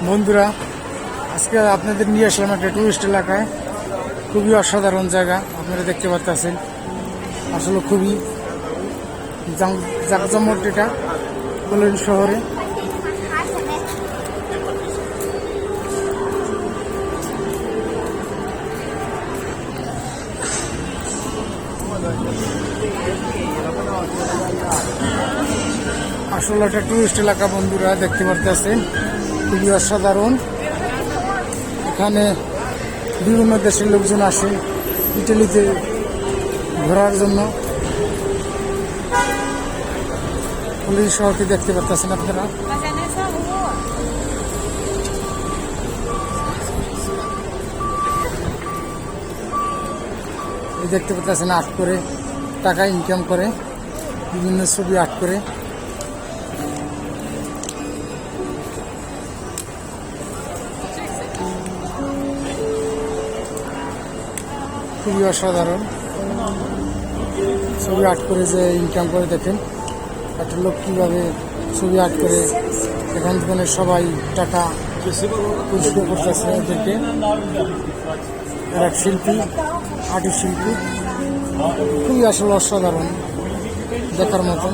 বন্ধুরা, আজকে আপনাদের নিয়ে আসলাম একটা টুরিস্ট এলাকায়। খুবই অসাধারণ জায়গা, আপনারা দেখতে পাচ্ছেন। আসলে খুবই জাঁকজমট এটা কল্যাণ শহরে। আসলে একটা টুরিস্ট এলাকা বন্ধুরা, দেখতে পাচ্ছেন খুবই অসাধারণ। এখানে বিভিন্ন দেশের লোকজন আসে ইটালিতে ঘোরার জন্য। কল্যাণ শহরটি দেখতে পাচ্ছেন আপনারা। দেখতে পাচ্ছেন আর্ট করে টাকা ইনকাম করে, বিভিন্ন ছবি আর্ট করে। খুবই অসাধারণ ছবি আর্ট করে যে ইনকাম করে। দেখেন একটা লোক কীভাবে ছবি আর্ট করে এখান থেকে সবাই টাকা পরিষ্কার করতেছে এদেরকে। এর এক শিল্পী, আর্টিস্ট শিল্পী, খুবই আসলে অসাধারণ দেখার মতন।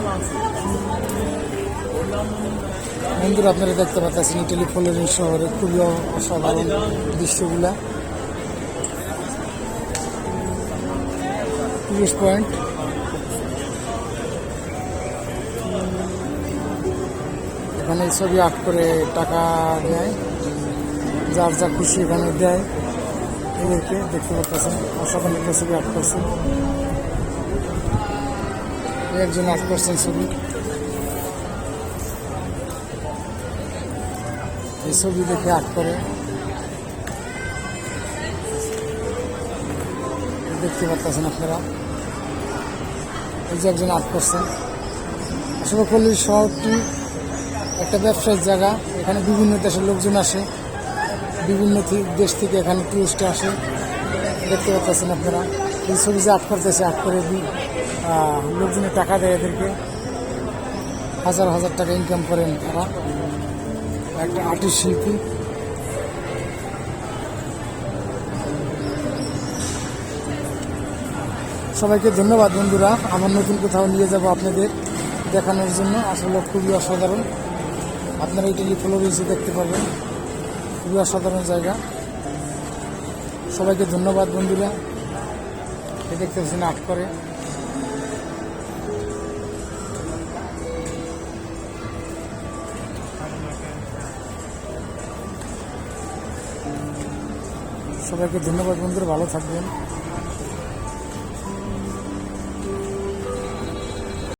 বন্ধুরা, আপনারা দেখতে পাচ্ছেন ইটালি কল্যাণ শহরে খুবই অসাধারণ দৃশ্যগুলা। টুরিস্ট পয়েন্ট, এখানে ছবি আর্ট করে টাকা দেয়, যার যা খুশি এখানে দেয় এদেরকে। দেখতে পাচ্ছেন অসাধারণ একটা ছবি আর্ট করছেন, একজন আর্ট করছেন ছবি। এই ছবি দেখে আর্ট করে, দেখতে পাচ্ছেন আপনারা। এই যে একজন আর্ট করছেন। আসলে কল্যাণ শহরটি একটা ব্যবসায়িক জায়গা, এখানে বিভিন্ন দেশের লোকজন আসে, বিভিন্ন দেশ থেকে এখানে টুরিস্ট আসে। দেখতে পাচ্ছেন আপনারা এই ছবি যে আর্ট করতেছে, আর্ট করে লোকজনের টাকা দেয় এদেরকে, হাজার হাজার টাকা ইনকাম করেন তারা। একটা আর্টিস্ট শিল্পী। সবাইকে ধন্যবাদ বন্ধুরা, আমার নতুন কোথাও নিয়ে যাব আপনাদের দেখানোর জন্য। আসলে খুবই অসাধারণ, আপনারা ইটালি ফ্লোরেন্সে দেখতে পারবেন, খুবই অসাধারণ জায়গা। সবাইকে ধন্যবাদ বন্ধুরা। দেখতে পাচ্ছেন আর্ট করে। সবাইকে ধন্যবাদ বন্ধুরা, ভালো থাকবেন।